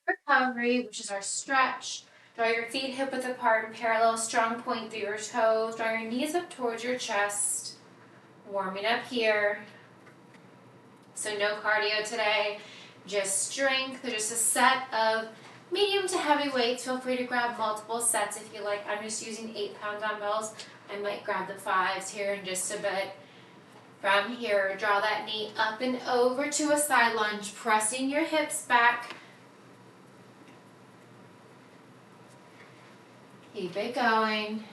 Recovery, which is our stretch. Draw your feet hip width apart and parallel, strong point through your toes. Draw your knees up towards your chest. Warming up here. So no cardio today, just strength. Just a set of medium to heavy weights. Feel free to grab multiple sets if you like. I'm just using 8-pound dumbbells. I might grab the 5s here in just a bit. From here, draw that knee up and over to a side lunge, pressing your hips back. Keep it going.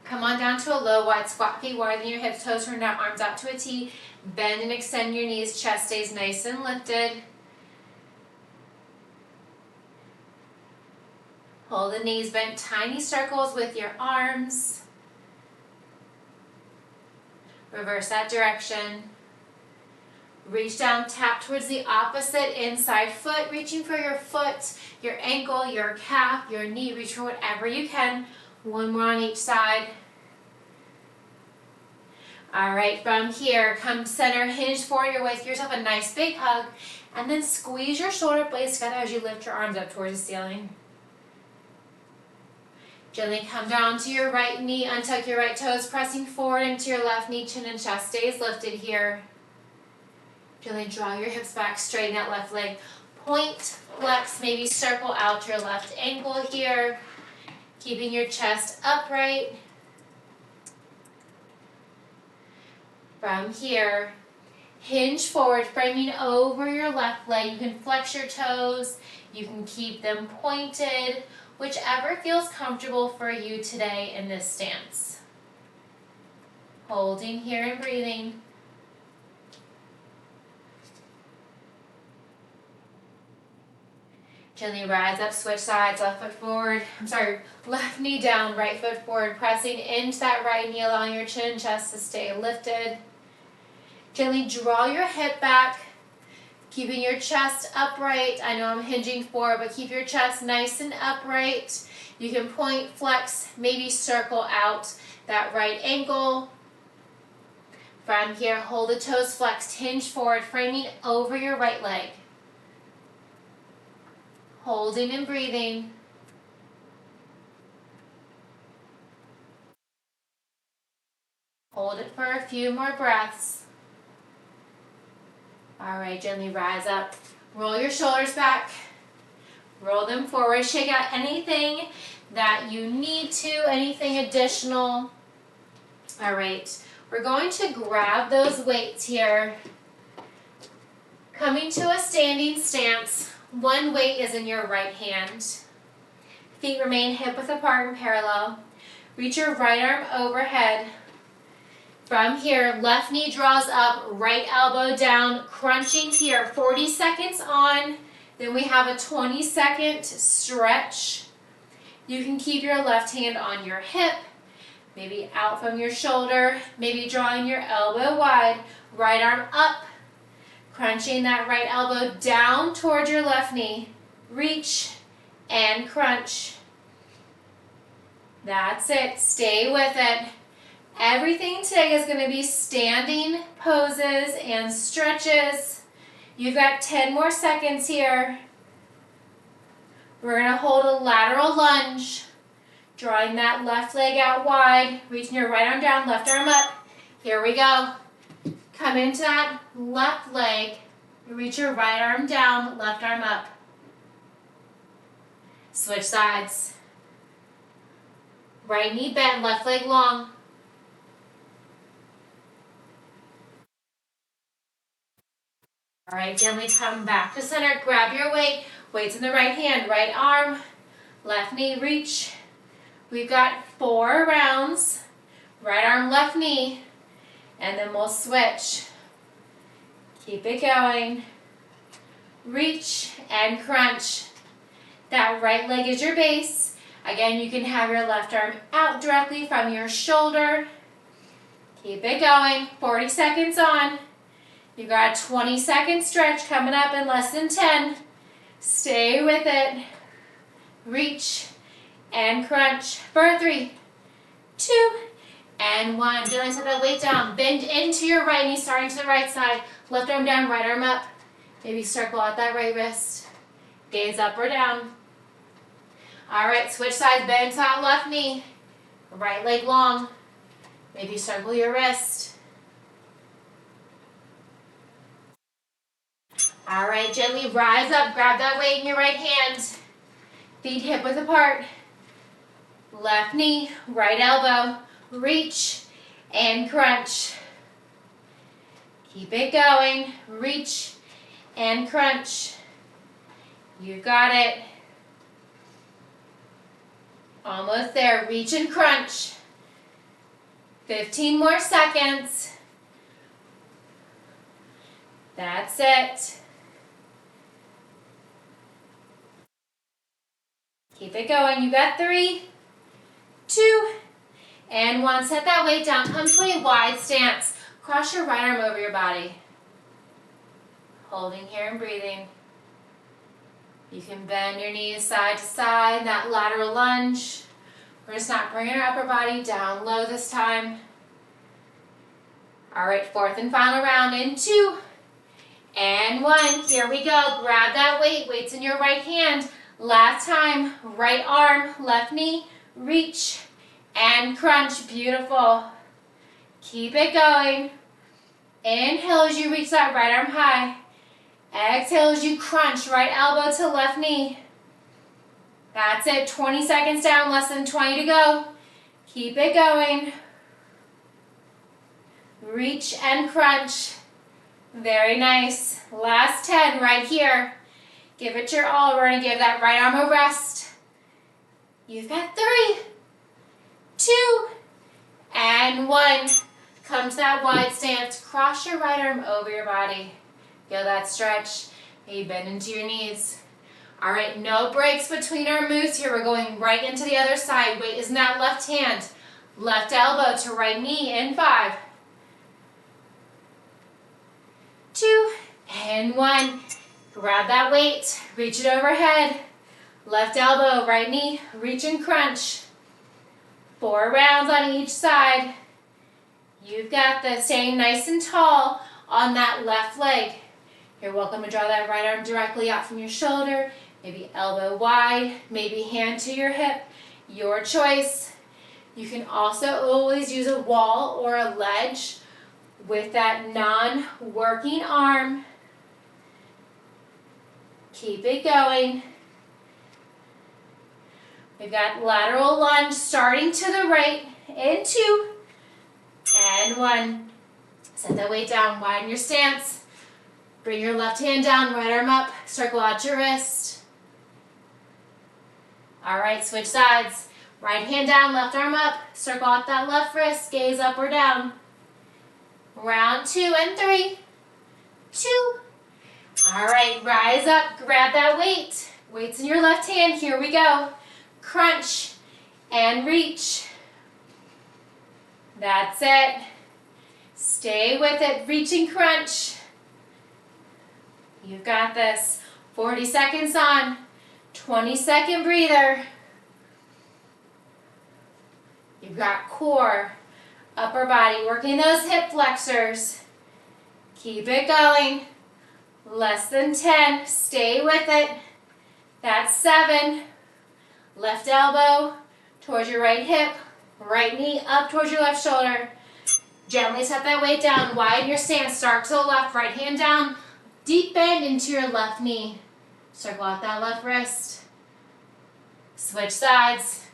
Come on down to a low wide squat, feet wider than your hips, toes turned out, arms out to a T. Bend and extend your knees, chest stays nice and lifted. Hold the knees bent, tiny circles with your arms. Reverse that direction. Reach down, tap towards the opposite inside foot, reaching for your foot, your ankle, your calf, your knee. Reach for whatever you can. One more on each side. All right, from here, come center, hinge forward your waist, give yourself a nice big hug, and then squeeze your shoulder blades together as you lift your arms up towards the ceiling. Gently come down to your right knee, untuck your right toes, pressing forward into your left knee, chin and chest stays lifted here. Gently draw your hips back, straighten that left leg. Point, flex, maybe circle out your left ankle here. Keeping your chest upright. From here, hinge forward, framing over your left leg. You can flex your toes. You can keep them pointed. Whichever feels comfortable for you today in this stance. Holding here and breathing. Gently rise up, switch sides, left foot forward. Left knee down, right foot forward. Pressing into that right knee, allowing your chin and chest to stay lifted. Gently draw your hip back, keeping your chest upright. I know I'm hinging forward, but keep your chest nice and upright. You can point, flex, maybe circle out that right ankle. From here, hold the toes flexed, hinge forward, framing over your right leg. Holding and breathing. Hold it for a few more breaths. All right, gently rise up. Roll your shoulders back. Roll them forward. Shake out anything that you need to, anything additional. All right, we're going to grab those weights here. Coming to a standing stance. One weight is in your right hand. Feet remain hip width apart and parallel. Reach your right arm overhead. From here, left knee draws up, right elbow down, crunching here. 40 seconds on. Then we have a 20-second stretch. You can keep your left hand on your hip, maybe out from your shoulder, maybe drawing your elbow wide. Right arm up. Crunching that right elbow down towards your left knee. Reach and crunch. That's it. Stay with it. Everything today is going to be standing poses and stretches. You've got 10 more seconds here. We're going to hold a lateral lunge. Drawing that left leg out wide. Reaching your right arm down, left arm up. Here we go. Come into that left leg, reach your right arm down, left arm up. Switch sides. Right knee bent, left leg long. All right, gently come back to center, grab your weight. Weight's in the right hand, right arm, left knee, reach. We've got 4 rounds. Right arm, left knee. And then we'll switch. Keep it going. Reach and crunch. That right leg is your base. Again, you can have your left arm out directly from your shoulder. Keep it going. 40 seconds on. You've got a 20-second stretch coming up in less than 10. Stay with it. Reach and crunch for 3, 2, and 1. Gently set that weight down. Bend into your right knee, starting to the right side. Left arm down, right arm up. Maybe circle out that right wrist. Gaze up or down. All right, switch sides, bend to that left knee. Right leg long. Maybe circle your wrist. All right, gently rise up, grab that weight in your right hand. Feet hip width apart. Left knee, right elbow, reach and crunch. Keep it going, reach and crunch. You got it. Almost there, reach and crunch. 15 more seconds. That's it. Keep it going. You got 3, 2, and 1. Set that weight down. Come to a wide stance. Cross your right arm over your body. Holding here and breathing. You can bend your knees side to side, that lateral lunge. We're just not bringing our upper body down low this time. All right, 4th and final round in 2 and 1. Here we go. Grab that weight. Weight's in your right hand. Last time, right arm, left knee, reach and crunch. Beautiful. Keep it going. Inhale as you reach that right arm high. Exhale as you crunch right elbow to left knee. That's it. 20 seconds down, less than 20 to go. Keep it going. Reach and crunch. Very nice. Last 10 right here. Give it your all. We're going to give that right arm a rest. You've got 3, 2, and 1. Come to that wide stance. Cross your right arm over your body. Feel that stretch. Maybe bend into your knees. All right, no breaks between our moves here. We're going right into the other side. Weight is in that left hand. Left elbow to right knee in 5, 2, and 1. Grab that weight, reach it overhead. Left elbow, right knee, reach and crunch. 4 rounds on each side. You've got this. Staying nice and tall on that left leg. You're welcome to draw that right arm directly out from your shoulder. Maybe elbow wide, maybe hand to your hip. Your choice. You can also always use a wall or a ledge with that non-working arm. Keep it going. We've got lateral lunge starting to the right in 2 and 1. Set that weight down, widen your stance. Bring your left hand down, right arm up, circle out your wrist. All right, switch sides. Right hand down, left arm up, circle out that left wrist, gaze up or down. Round 2 and 3, 2. All right, rise up, grab that weight. Weight's in your left hand, here we go. Crunch and reach. That's it. Stay with it, reach and crunch. You've got this. 40 seconds on, 20-second breather. You've got core, upper body, working those hip flexors. Keep it going. Less than 10, stay with it. That's 7. Left elbow towards your right hip, right knee up towards your left shoulder. Gently set that weight down, widen your stance, start to the left, right hand down, deep bend into your left knee. Circle out that left wrist. Switch sides.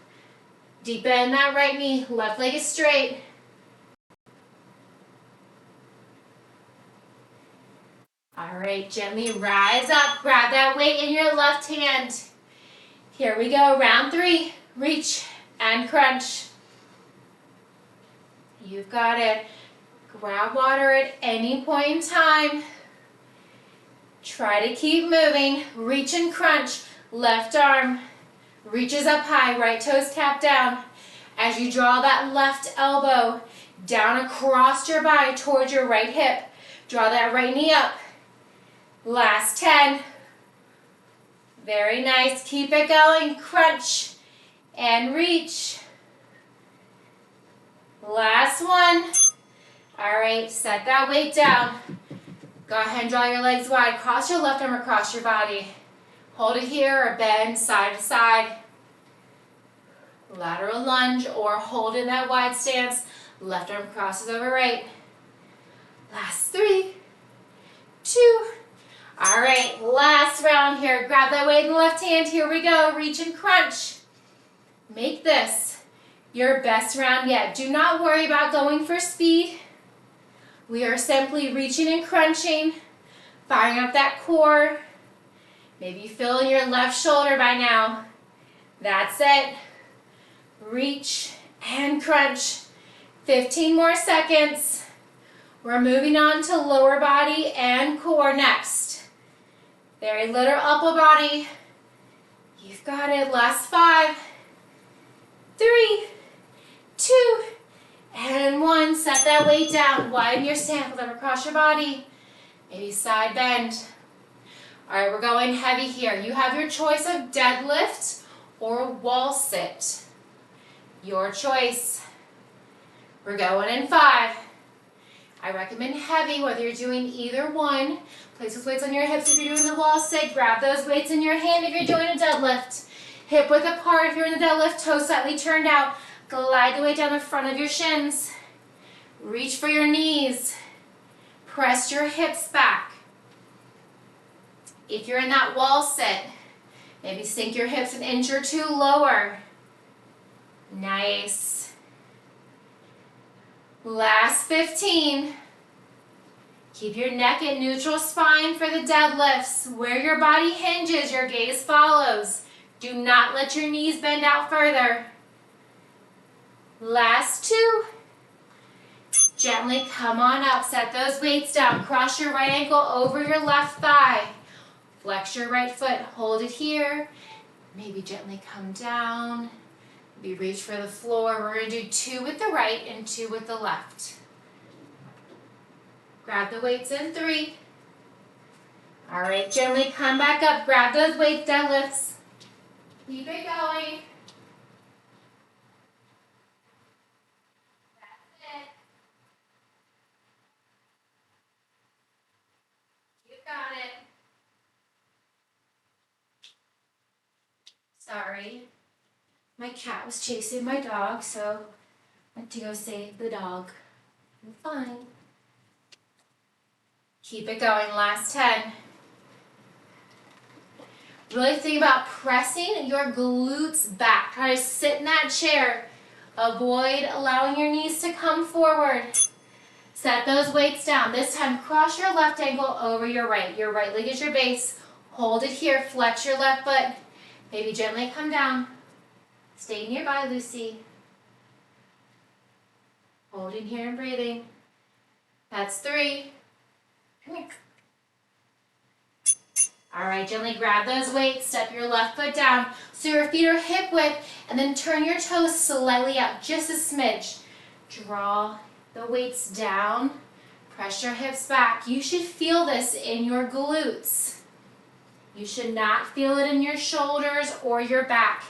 Deep bend that right knee, left leg is straight. All right, gently rise up, grab that weight in your left hand. Here we go, round 3, reach and crunch. You've got it. Grab water at any point in time. Try to keep moving, reach and crunch. Left arm reaches up high, right toes tap down. As you draw that left elbow down across your body towards your right hip, draw that right knee up. Last 10. Very nice. Keep it going. Crunch and reach. Last one. All right, set that weight down. Go ahead and draw your legs wide. Cross your left arm across your body. Hold it here or bend side to side. Lateral lunge or hold in that wide stance. Left arm crosses over right. Last 3, 2. All right, last round here. Grab that weight in the left hand. Here we go. Reach and crunch. Make this your best round yet. Do not worry about going for speed. We are simply reaching and crunching, firing up that core. Maybe you feel in your left shoulder by now. That's it. Reach and crunch. 15 more seconds. We're moving on to lower body and core next. Very little upper body. You've got it. Last 5, 3, 2, and 1. Set that weight down. Widen your stance. Let it across your body. Maybe side bend. All right, we're going heavy here. You have your choice of deadlift or wall sit. Your choice. We're going in 5. I recommend heavy, whether you're doing either one. Place those weights on your hips if you're doing the wall sit. Grab those weights in your hand if you're doing a deadlift. Hip width apart if you're in the deadlift. Toes slightly turned out. Glide the weight down the front of your shins. Reach for your knees. Press your hips back. If you're in that wall sit, maybe sink your hips an inch or 2 lower. Nice. Last 15. Keep your neck at neutral spine for the deadlifts. Where your body hinges, your gaze follows. Do not let your knees bend out further. Last 2. Gently come on up. Set those weights down. Cross your right ankle over your left thigh. Flex your right foot. Hold it here. Maybe gently come down. Maybe reach for the floor. We're going to do 2 with the right and 2 with the left. Grab the weights in 3. All right, gently come back up. Grab those weights, deadlifts. Keep it going. That's it. You got it. Sorry. My cat was chasing my dog, so I went to go save the dog. I'm fine. Keep it going. Last 10. Really think about pressing your glutes back. Try to sit in that chair. Avoid allowing your knees to come forward. Set those weights down. This time, cross your left ankle over your right. Your right leg is your base. Hold it here. Flex your left foot. Maybe gently come down. Stay nearby, Lucy. Holding here and breathing. That's 3. Come here. All right, gently grab those weights. Step your left foot down so your feet are hip width, and then turn your toes slightly out, just a smidge. Draw the weights down. Press your hips back. You should feel this in your glutes. You should not feel it in your shoulders or your back.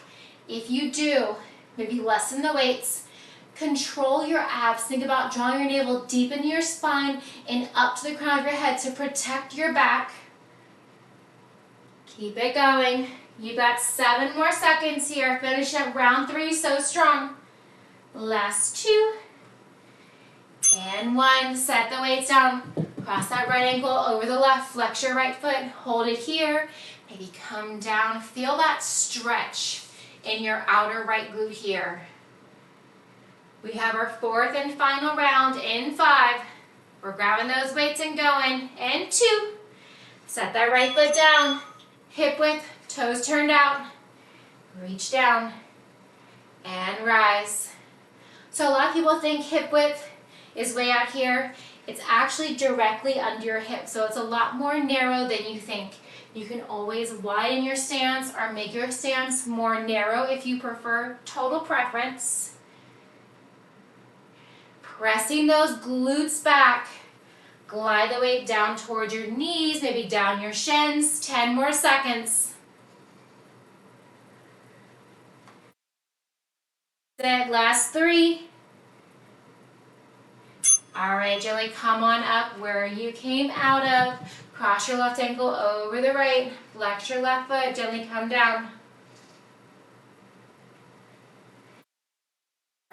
If you do, maybe lessen the weights. Control your abs. Think about drawing your navel deep into your spine and up to the crown of your head to protect your back. Keep it going. You got 7 more seconds here. Finish up round 3 so strong. Last 2. And 1. Set the weights down. Cross that right ankle over the left. Flex your right foot. Hold it here. Maybe come down. Feel that stretch in your outer right glute here. We have our 4th and final round in 5. We're grabbing those weights and going. And 2. Set that right foot down. Hip width, toes turned out. Reach down and rise. So a lot of people think hip width is way out here. It's actually directly under your hip, so it's a lot more narrow than you think. You can always widen your stance or make your stance more narrow if you prefer, total preference. Pressing those glutes back. Glide the weight down towards your knees, maybe down your shins. 10 more seconds. Last 3. All right, gently come on up where you came out of. Cross your left ankle over the right. Flex your left foot. Gently come down.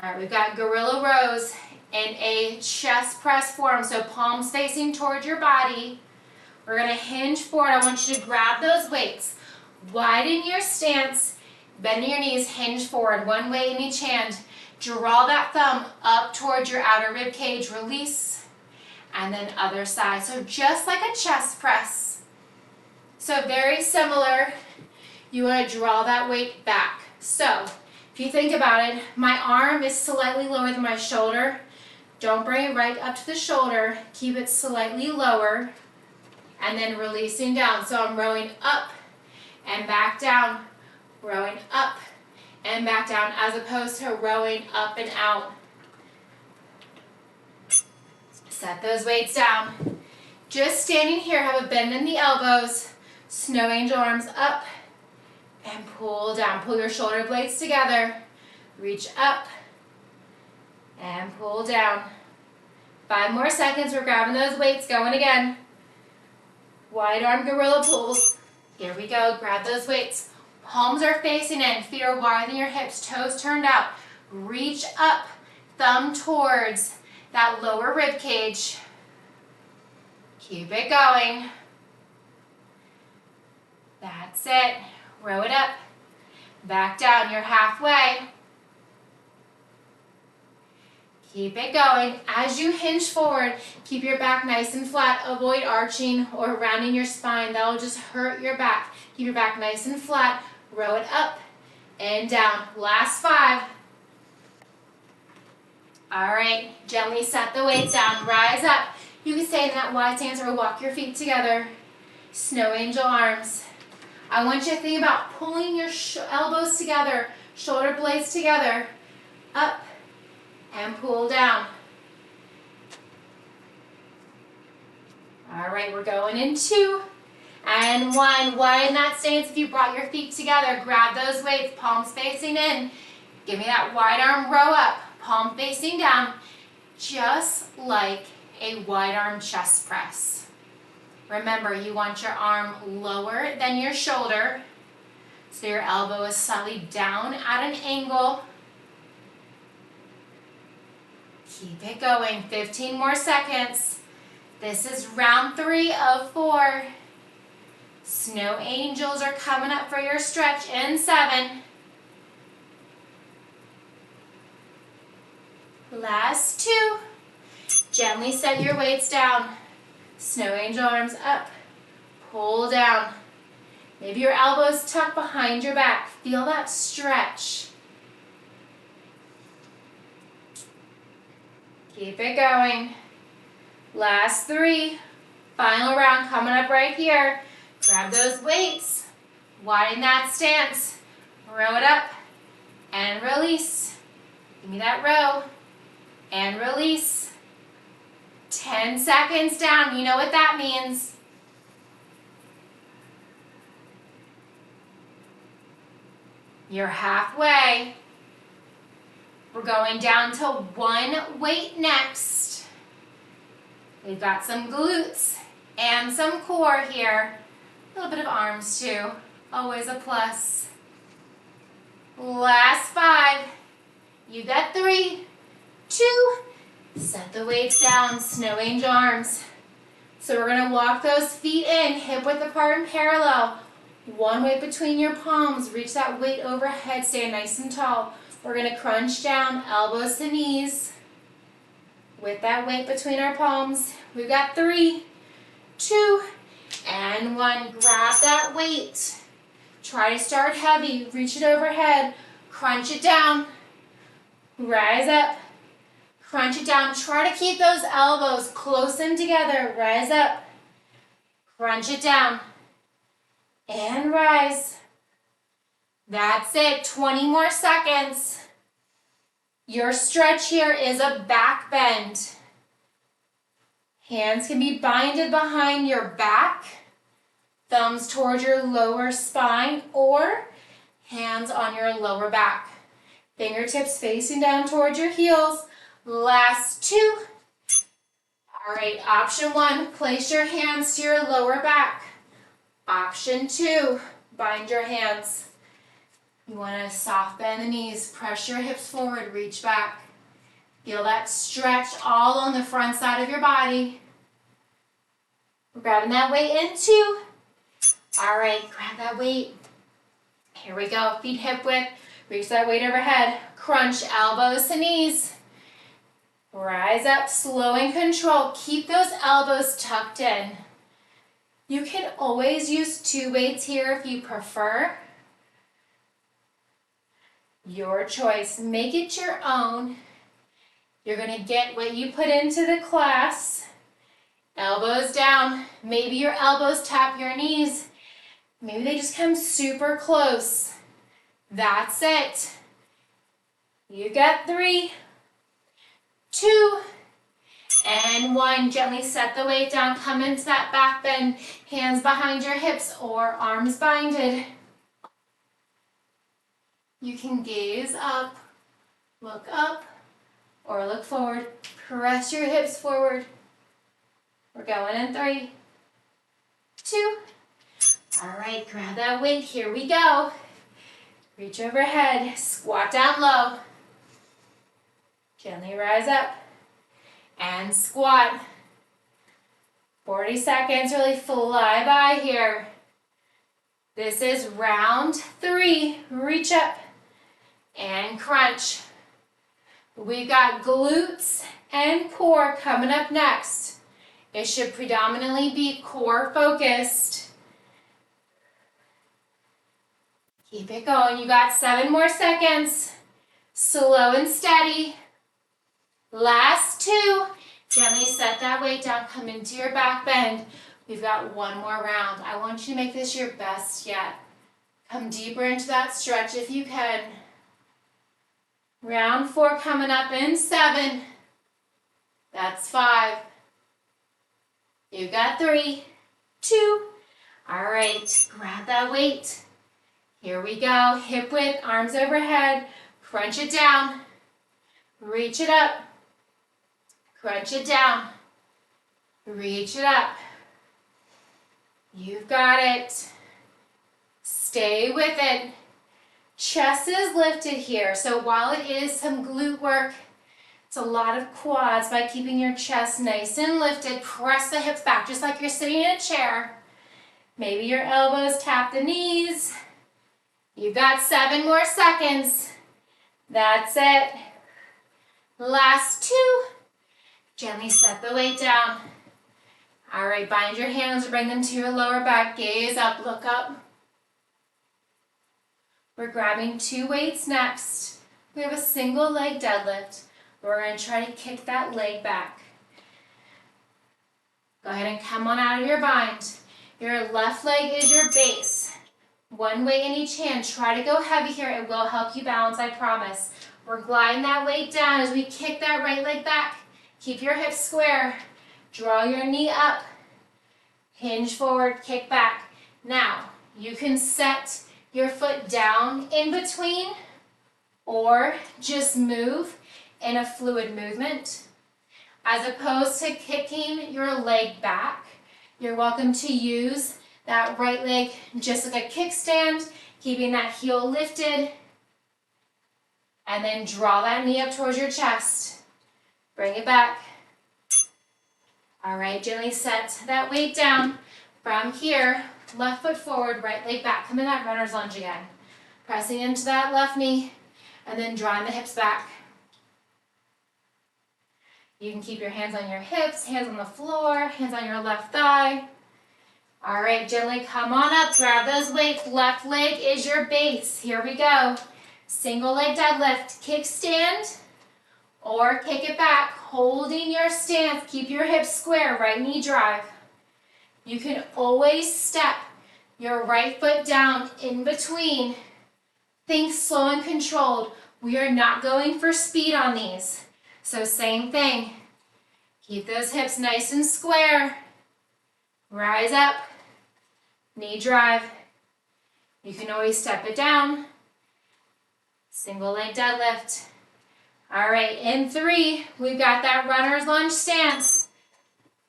All right, we've got gorilla rows in a chest press form. So palms facing towards your body. We're going to hinge forward. I want you to grab those weights. Widen your stance. Bend your knees. Hinge forward. One weight in each hand. Draw that thumb up towards your outer rib cage. Release. And then other side. So just like a chest press. So very similar. You want to draw that weight back. So if you think about it, my arm is slightly lower than my shoulder. Don't bring it right up to the shoulder. Keep it slightly lower. And then releasing down. So I'm rowing up and back down. Rowing up and back down as opposed to rowing up and out. Set those weights down. Just standing here, have a bend in the elbows. Snow angel arms up and pull down. Pull your shoulder blades together. Reach up and pull down. 5 more seconds. We're grabbing those weights. Going again. Wide arm gorilla pulls. Here we go. Grab those weights. Palms are facing in. Feet are wider than your hips. Toes turned out. Reach up. Thumb towards that lower rib cage. Keep it going. That's it. Row it up. Back down. You're halfway. Keep it going. As you hinge forward, keep your back nice and flat. Avoid arching or rounding your spine. That will just hurt your back. Keep your back nice and flat. Row it up and down. Last 5. All right. Gently set the weights down. Rise up. You can stay in that wide stance or walk your feet together. Snow angel arms. I want you to think about pulling your elbows together, shoulder blades together, up and pull down. All right, we're going in 2 and 1. Widen that stance. If you brought your feet together, grab those weights, palms facing in. Give me that wide arm row up, palm facing down, just like a wide arm chest press. Remember, you want your arm lower than your shoulder, so your elbow is slightly down at an angle. Keep it going. 15 more seconds. This is round 3 of 4. Snow angels are coming up for your stretch in 7. Last 2. Gently set your weights down. Snow angel arms up. Pull down. Maybe your elbows tuck behind your back. Feel that stretch. Keep it going. Last 3. Final round coming up right here. Grab those weights. Widen that stance. Row it up and release. Give me that row and release. 10 seconds down. You know what that means. You're halfway. We're going down to 1 weight next. We've got some glutes and some core here. A little bit of arms too. Always a plus. Last 5. You got 3, 2. Set the weights down. Snow angel arms. So we're going to walk those feet in, hip width apart and parallel. 1 weight between your palms. Reach that weight overhead. Stay nice and tall. We're going to crunch down, elbows to knees. With that weight between our palms. We've got 3, 2, and 1. Grab that weight. Try to start heavy. Reach it overhead. Crunch it down. Rise up. Crunch it down. Try to keep those elbows close in together. Rise up. Crunch it down. And rise. That's it. 20 more seconds. Your stretch here is a back bend. Hands can be binded behind your back. Thumbs towards your lower spine or hands on your lower back. Fingertips facing down towards your heels. Last 2. All right, option 1, place your hands to your lower back. Option 2, bind your hands. You want to soft bend the knees, press your hips forward, reach back. Feel that stretch all on the front side of your body. We're grabbing that weight in 2. All right, grab that weight. Here we go, feet hip width. Reach that weight overhead. Crunch elbows to knees. Rise up, slow and control. Keep those elbows tucked in. You can always use 2 weights here if you prefer. Your choice. Make it your own. You're going to get what you put into the class. Elbows down. Maybe your elbows tap your knees. Maybe they just come super close. That's it. You got 3, 2, and 1. Gently set the weight down. Come into that back bend. Hands behind your hips or arms binded. You can gaze up, look up, or look forward. Press your hips forward. We're going in 3, 2. All right, grab that weight. Here we go. Reach overhead, squat down low. Gently rise up and squat. 40 seconds, really fly by here. This is round 3. Reach up and crunch. We've got glutes and core coming up next. It should predominantly be core focused. Keep it going. You got 7 more seconds. Slow and steady. Last 2. Gently set that weight down. Come into your back bend. We've got 1 more round. I want you to make this your best yet. Come deeper into that stretch if you can. Round 4 coming up in 7. That's 5. You got 3, 2. All right, grab that weight. Here we go. Hip width, arms overhead. Crunch it down. Reach it up. Crunch it down. Reach it up. You've got it. Stay with it. Chest is lifted here. So while it is some glute work, it's a lot of quads. By keeping your chest nice and lifted, press the hips back just like you're sitting in a chair. Maybe your elbows tap the knees. You've got 7 more seconds. That's it. Last 2. Gently set the weight down. All right, bind your hands or bring them to your lower back. Gaze up, look up. We're grabbing 2 weights next. We have a single leg deadlift. We're going to try to kick that leg back. Go ahead and come on out of your bind. Your left leg is your base. 1 weight in each hand. Try to go heavy here. It will help you balance, I promise. We're gliding that weight down as we kick that right leg back. Keep your hips square. Draw your knee up. Hinge forward, kick back. Now, you can set your foot down in between or just move in a fluid movement. As opposed to kicking your leg back, you're welcome to use that right leg just like a kickstand, keeping that heel lifted. And then draw that knee up towards your chest. Bring it back. All right, gently set that weight down. From here, left foot forward, right leg back. Come in that runner's lunge again. Pressing into that left knee and then drawing the hips back. You can keep your hands on your hips, hands on the floor, hands on your left thigh. All right, gently come on up, grab those weights. Left leg is your base. Here we go. Single leg deadlift, kickstand or kick it back, holding your stance. Keep your hips square, right knee drive. You can always step your right foot down in between. Think slow and controlled. We are not going for speed on these. So same thing. Keep those hips nice and square. Rise up, knee drive. You can always step it down. Single leg deadlift. All right, in 3, we've got that runner's lunge stance.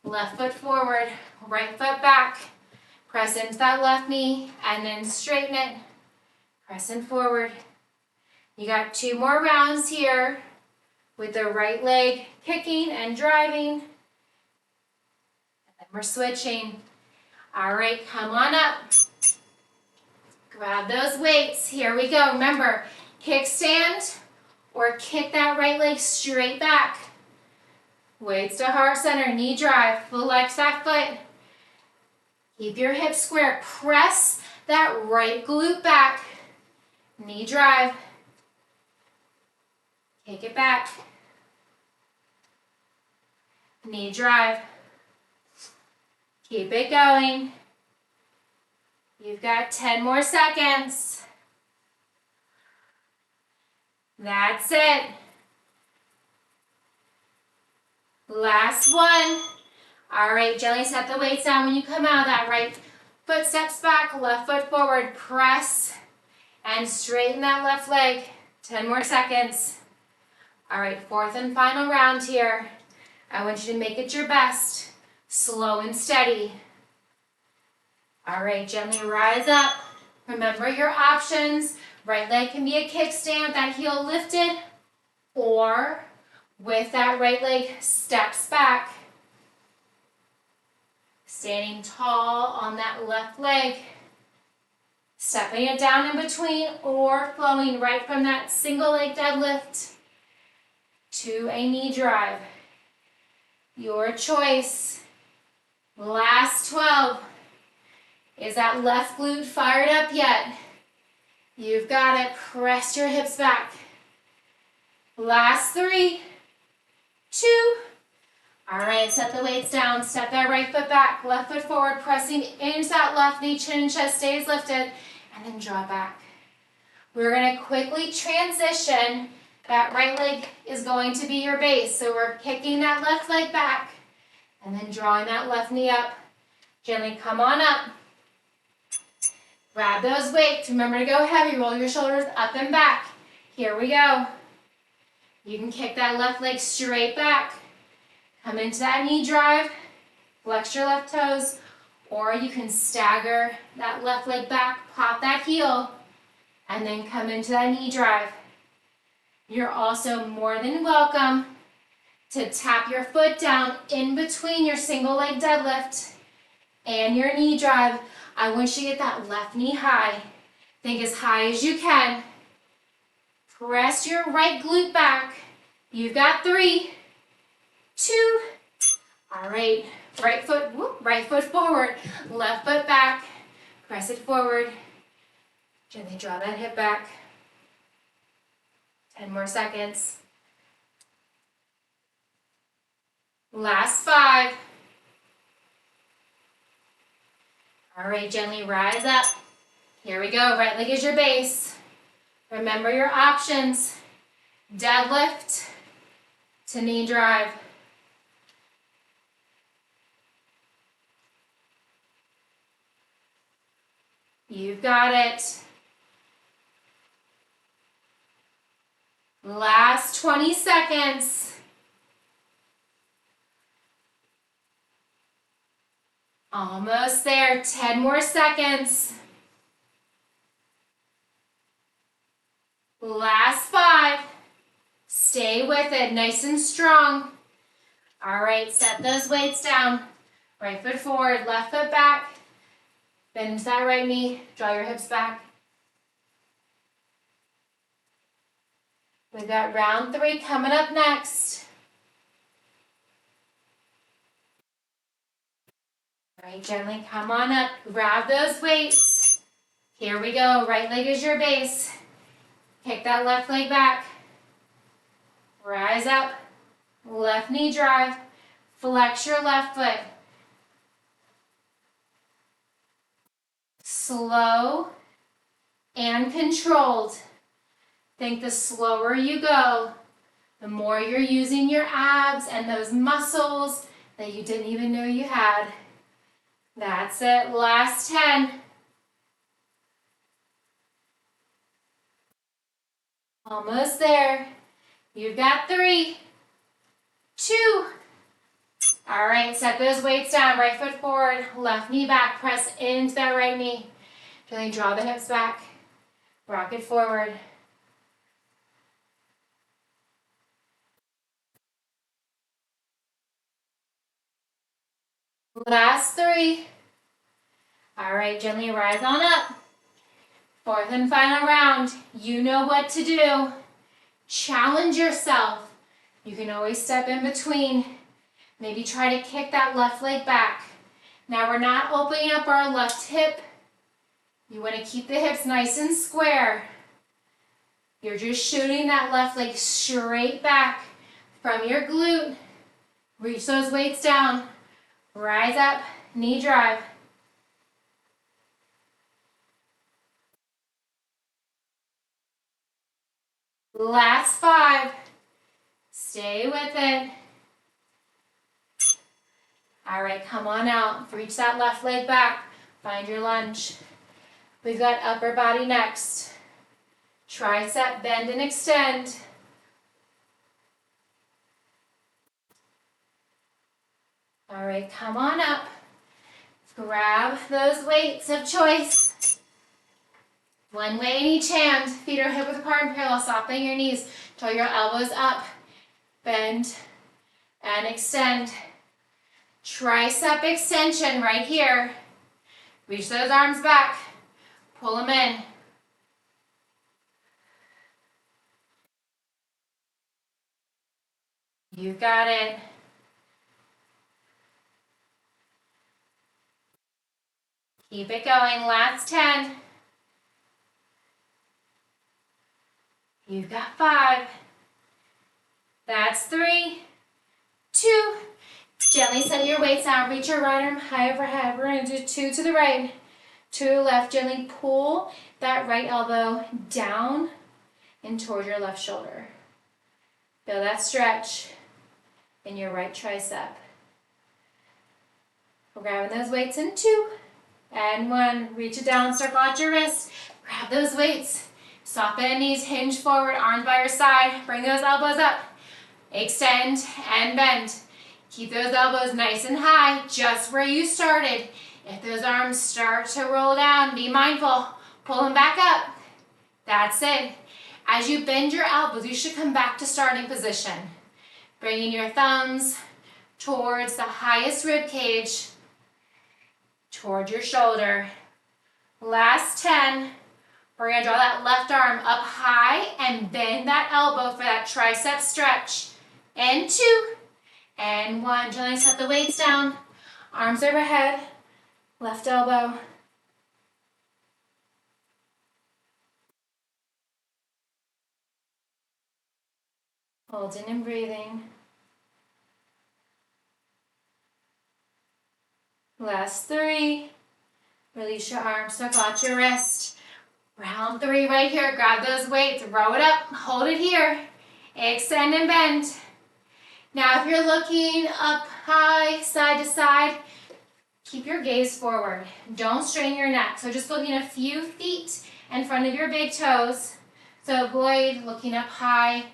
Left foot forward, right foot back. Press into that left knee and then straighten it. Pressing forward. You got 2 more rounds here with the right leg kicking and driving. And then we're switching. All right, come on up. Grab those weights. Here we go. Remember, kickstand or kick that right leg straight back. Weights to heart center, knee drive. Flex that foot. Keep your hips square. Press that right glute back. Knee drive. Kick it back. Knee drive. Keep it going. You've got 10 more seconds. That's it. Last one. All right, gently set the weights down when you come out of that. Right foot steps back, left foot forward. Press and straighten that left leg. 10 more seconds. All right, 4th and final round here. I want you to make it your best. Slow and steady. All right, gently rise up. Remember your options. Right leg can be a kickstand, that heel lifted, or with that right leg steps back. Standing tall on that left leg. Stepping it down in between or flowing right from that single leg deadlift to a knee drive. Your choice. Last 12. Is that left glute fired up yet? You've got it. Press your hips back. Last 3, 2. All right, set the weights down. Step that right foot back, left foot forward, pressing into that left knee, chin and chest stays lifted, and then draw back. We're gonna quickly transition. That right leg is going to be your base. So we're kicking that left leg back and then drawing that left knee up. Gently come on up. Grab those weights. Remember to go heavy. Roll your shoulders up and back. Here we go. You can kick that left leg straight back. Come into that knee drive. Flex your left toes. Or you can stagger that left leg back. Pop that heel. And then come into that knee drive. You're also more than welcome to tap your foot down in between your single leg deadlift and your knee drive. I want you to get that left knee high. Think as high as you can. Press your right glute back. You've got 3, 2. All right, right foot forward, left foot back. Press it forward. Gently draw that hip back. 10 more seconds. Last 5. All right, gently rise up. Here we go. Right leg is your base. Remember your options. Deadlift to knee drive. You've got it. Last 20 seconds. Almost there. 10 more seconds. Last 5. Stay with it, nice and strong. All right, set those weights down. Right foot forward, left foot back. Bend into that right knee, draw your hips back. We've got round 3 coming up next. All right, gently come on up, grab those weights. Here we go, right leg is your base. Kick that left leg back. Rise up, left knee drive, flex your left foot. Slow and controlled. Think the slower you go, the more you're using your abs and those muscles that you didn't even know you had. That's it, last 10. Almost there. You've got 3, 2, All right, set those weights down. Right foot forward, left knee back. Press into that right knee. Gently draw the hips back. Rock it forward. Last 3. All right, gently rise on up. 4th and final round. You know what to do. Challenge yourself. You can always step in between. Maybe try to kick that left leg back. Now we're not opening up our left hip. You want to keep the hips nice and square. You're just shooting that left leg straight back from your glute. Reach those weights down. Rise up, knee drive. Last 5. Stay with it. All right, come on out. Reach that left leg back. Find your lunge. We've got upper body next. Tricep bend and extend. All right, come on up. Grab those weights of choice. One weight in each hand. Feet are hip width apart and parallel. Softening your knees. Draw your elbows up. Bend and extend. Tricep extension right here. Reach those arms back. Pull them in. You got it. Keep it going. Last 10. You've got 5. That's 3, 2. Gently set your weights down. Reach your right arm high overhead. We're going to do 2 to the right, 2 to the left. Gently pull that right elbow down and toward your left shoulder. Feel that stretch in your right tricep. We're grabbing those weights in 2 and 1. Reach it down, circle out your wrist. Grab those weights. Soft bend knees, hinge forward, arms by your side. Bring those elbows up. Extend and bend. Keep those elbows nice and high, just where you started. If those arms start to roll down, be mindful. Pull them back up. That's it. As you bend your elbows, you should come back to starting position. Bringing your thumbs towards the highest rib cage, toward your shoulder. Last 10. We're going to draw that left arm up high and bend that elbow for that tricep stretch. And 2. And 1. Gently set the weights down. Arms overhead. Left elbow. Holding and breathing. Last 3. Release your arms, circle out your wrist. Round 3 right here. Grab those weights, row it up, hold it here. Extend and bend. Now if you're looking up high, side to side, keep your gaze forward. Don't strain your neck. So just looking a few feet in front of your big toes. So avoid looking up high.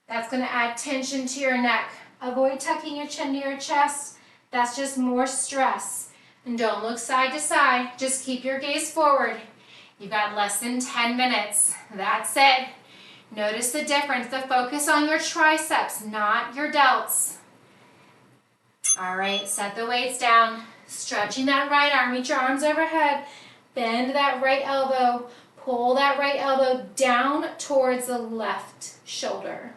That's going to add tension to your neck. Avoid tucking your chin to your chest. That's just more stress. And don't look side to side. Just keep your gaze forward. You've got less than 10 minutes. That's it. Notice the difference. The focus on your triceps, not your delts. All right, set the weights down. Stretching that right arm. Reach your arms overhead. Bend that right elbow. Pull that right elbow down towards the left shoulder.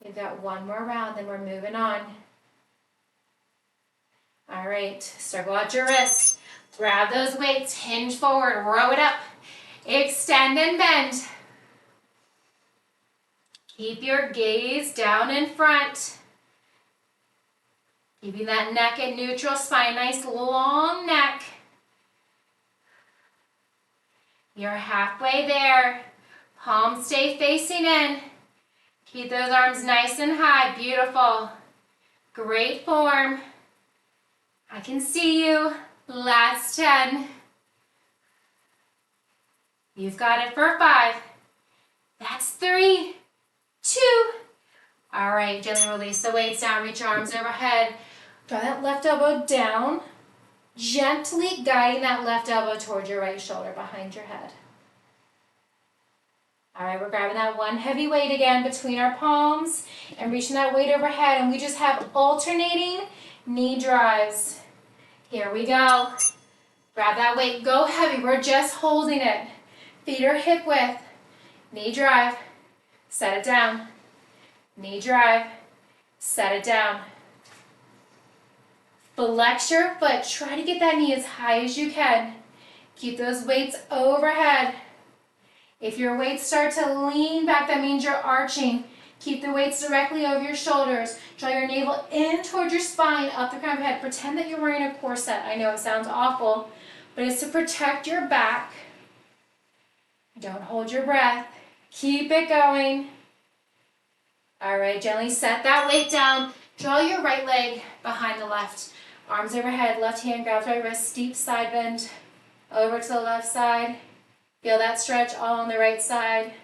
We've got one more round, then we're moving on. All right, circle out your wrist. Grab those weights, hinge forward, row it up. Extend and bend. Keep your gaze down in front. Keeping that neck at neutral, spine nice long neck. You're halfway there. Palms stay facing in. Keep those arms nice and high. Beautiful. Great form. I can see you. Last 10. You've got it for 5. That's 3, 2. All right, gently release the weights down, reach your arms overhead. Draw that left elbow down, gently guiding that left elbow towards your right shoulder behind your head. All right, we're grabbing that one heavy weight again between our palms and reaching that weight overhead, and we just have alternating knee drives. Here we go. Grab that weight, go heavy, we're just holding it. Feet are hip width, knee drive, set it down. Knee drive, set it down. Flex your foot, try to get that knee as high as you can. Keep those weights overhead. If your weights start to lean back, that means you're arching. Keep the weights directly over your shoulders. Draw your navel in towards your spine, up the crown of your head. Pretend that you're wearing a corset. I know it sounds awful, but it's to protect your back. Don't hold your breath. Keep it going. All right, gently set that weight down. Draw your right leg behind the left. Arms overhead, left hand grabs right wrist, steep side bend. Over to the left side. Feel that stretch all on the right side.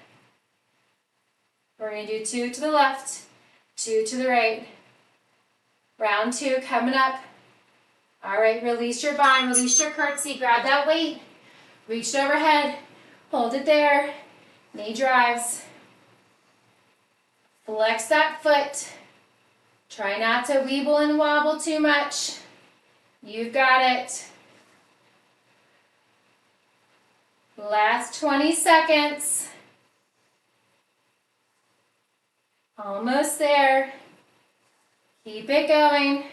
We're going to do 2 to the left, 2 to the right. Round 2 coming up. All right, release your bind, release your curtsy. Grab that weight. Reach it overhead. Hold it there. Knee drives. Flex that foot. Try not to weeble and wobble too much. You've got it. Last 20 seconds. Almost there. Keep it going.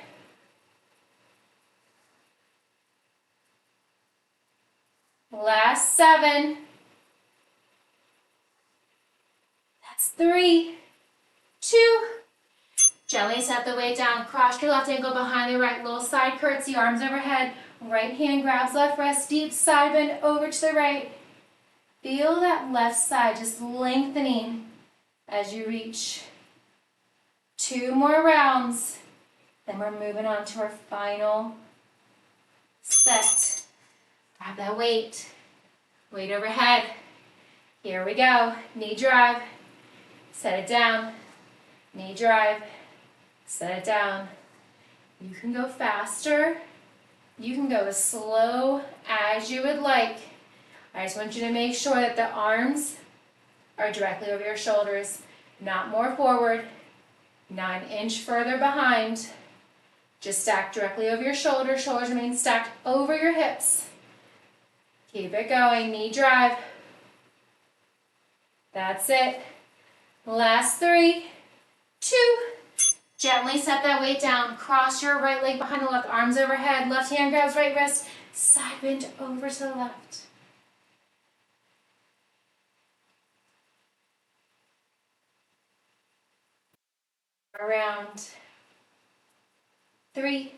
Last 7. That's 3, 2. Gently set the weight down. Cross your left ankle behind the right. Little side curtsy, arms overhead. Right hand grabs left wrist. Deep side bend over to the right. Feel that left side just lengthening as you reach. 2 more rounds. Then we're moving on to our final set. Grab that weight. Weight overhead. Here we go. Knee drive. Set it down. Knee drive. Set it down. You can go faster. You can go as slow as you would like. I just want you to make sure that the arms are directly over your shoulders, not more forward, not an inch further behind. Just stack directly over your shoulders. Shoulders remain stacked over your hips. Keep it going. Knee drive. That's it. Last 3, 2. Gently set that weight down. Cross your right leg behind the left. Arms overhead. Left hand grabs right wrist. Side bend over to the left. Around 3,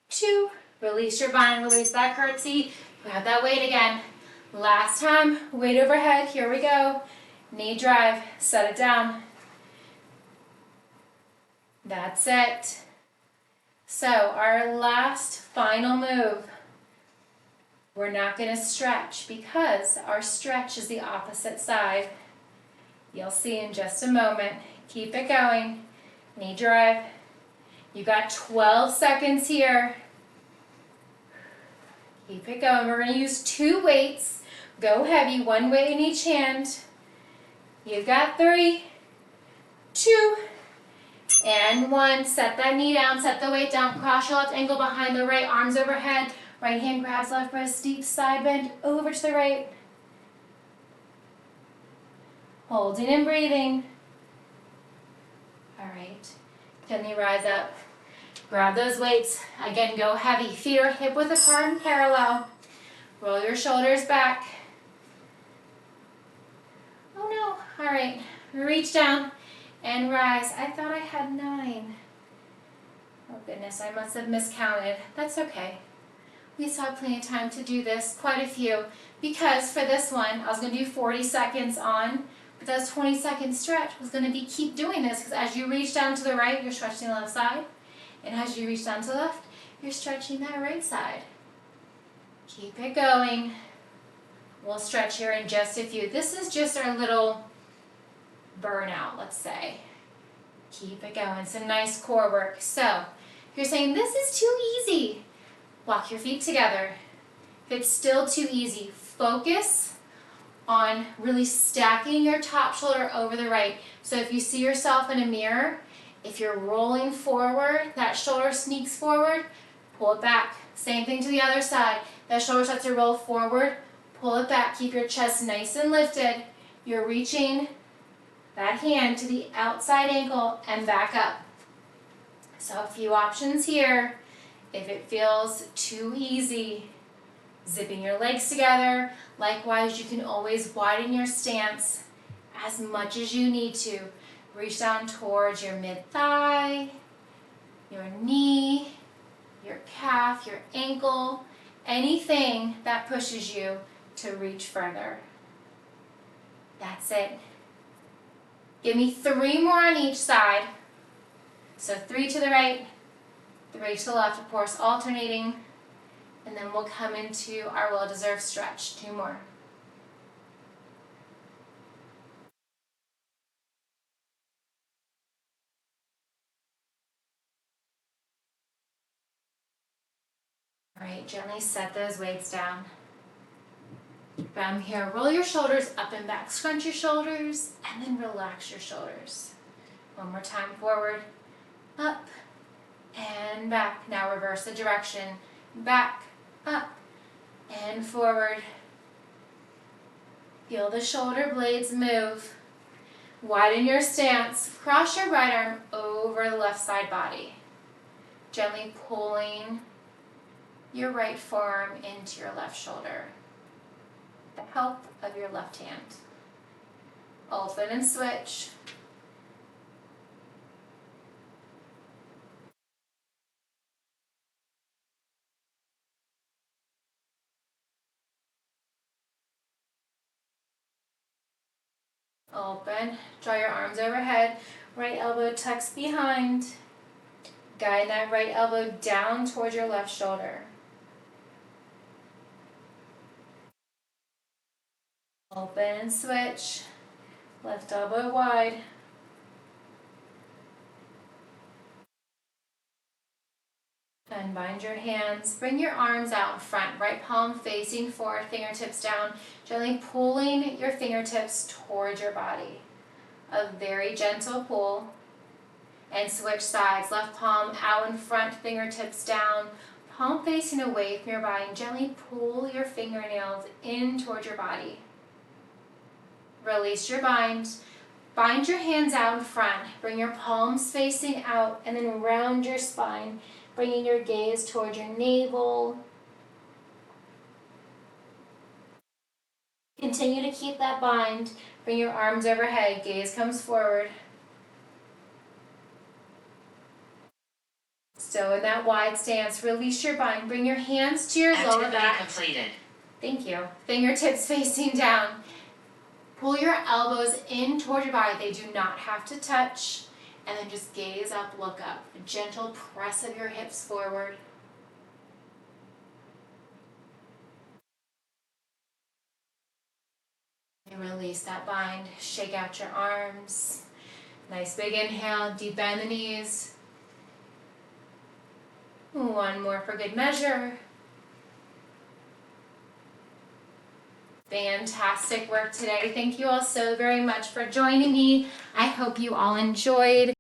2. Release your bind. Release that curtsy. Grab that weight again. Last time. Weight overhead. Here we go. Knee drive. Set it down. That's it. So our last final move, we're not going to stretch because our stretch is the opposite side. You'll see in just a moment. Keep it going. Knee drive. You got 12 seconds here. Keep it going. We're going to use 2 weights. Go heavy, 1 weight in each hand. You've got 3, 2, and 1. Set that knee down, set the weight down. Cross your left ankle behind the right, arms overhead. Right hand grabs left wrist, deep side bend over to the right. Holding and breathing. All right, gently rise up. Grab those weights. Again, go heavy. Feet are hip width apart and parallel. Roll your shoulders back. Oh no, all right. Reach down and rise. I thought I had 9. Oh goodness, I must have miscounted. That's okay. We still have plenty of time to do this, quite a few, because for this one, I was going to do 40 seconds on, but that 20-second stretch was going to be keep doing this, because as you reach down to the right, you're stretching the left side, and as you reach down to the left, you're stretching that right side. Keep it going. We'll stretch here in just a few. This is just our little burnout, let's say. Keep it going. Some nice core work. So, if you're saying this is too easy, walk your feet together. If it's still too easy, focus on really stacking your top shoulder over the right. So if you see yourself in a mirror, if you're rolling forward, that shoulder sneaks forward, pull it back. Same thing to the other side. That shoulder starts to roll forward, pull it back. Keep your chest nice and lifted. You're reaching that hand to the outside ankle and back up. So a few options here. If it feels too easy, zipping your legs together. Likewise, you can always widen your stance as much as you need to. Reach down towards your mid-thigh, your knee, your calf, your ankle, anything that pushes you to reach further. That's it. Give me 3 more on each side. So 3 to the right, 3 to the left, of course, alternating. And then we'll come into our well-deserved stretch. 2 more. All right, gently set those weights down. From here, roll your shoulders up and back. Scrunch your shoulders, and then relax your shoulders. One more time, forward, up, and back. Now reverse the direction. Back, up, and forward. Feel the shoulder blades move. Widen your stance. Cross your right arm over the left side body. Gently pulling your right forearm into your left shoulder. The help of your left hand. Open and switch. Open. Draw your arms overhead. Right elbow tucks behind. Guide that right elbow down towards your left shoulder. Open and switch. Left elbow wide. Unbind your hands. Bring your arms out in front. Right palm facing forward, fingertips down. Gently pulling your fingertips towards your body. A very gentle pull. And switch sides. Left palm out in front, fingertips down. Palm facing away from your body. And gently pull your fingernails in towards your body. Release your bind. Bind your hands out in front. Bring your palms facing out and then round your spine, bringing your gaze towards your navel. Continue to keep that bind. Bring your arms overhead. Gaze comes forward. Still in that wide stance. Release your bind. Bring your hands to your lower back. Completed. Thank you. Fingertips facing down. Pull your elbows in toward your body. They do not have to touch. And then just gaze up, look up. A gentle press of your hips forward. And release that bind. Shake out your arms. Nice big inhale. Deep bend the knees. 1 more for good measure. Fantastic work today. Thank you all so very much for joining me. I hope you all enjoyed.